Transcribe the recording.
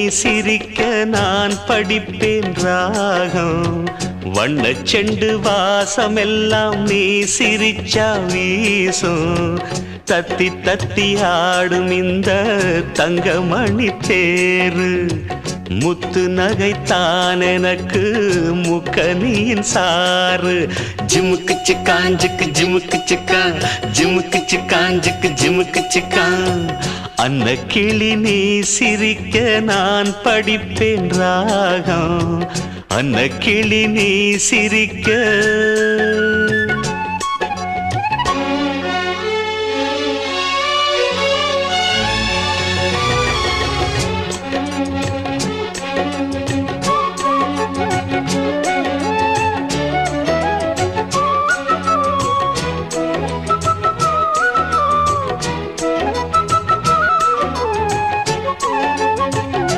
சிரிக்க நான் படிப்பேன் ராகம். வண்ணச் செண்டு வாசமெல்லாம் நீ சிரிச்சா வீசும். தத்தி தத்தி ஆடும் இந்த தங்கமணி தேரு. முத்து நகைத்தான் எனக்கு முக்கனியின் சாறு. ஜிமுக்கு சிக்காஞ்சுக்கு ஜிமுக்கு சிக்கா, ஜிமுக்கு சிக்காஞ்சுக்கு ஜிமுக்கு சிக்கா. அன்ன கிளி நீ சிரிக்க நான் படிப்பேன் ராகம். அன்ன கிளி நீ சிரிக்க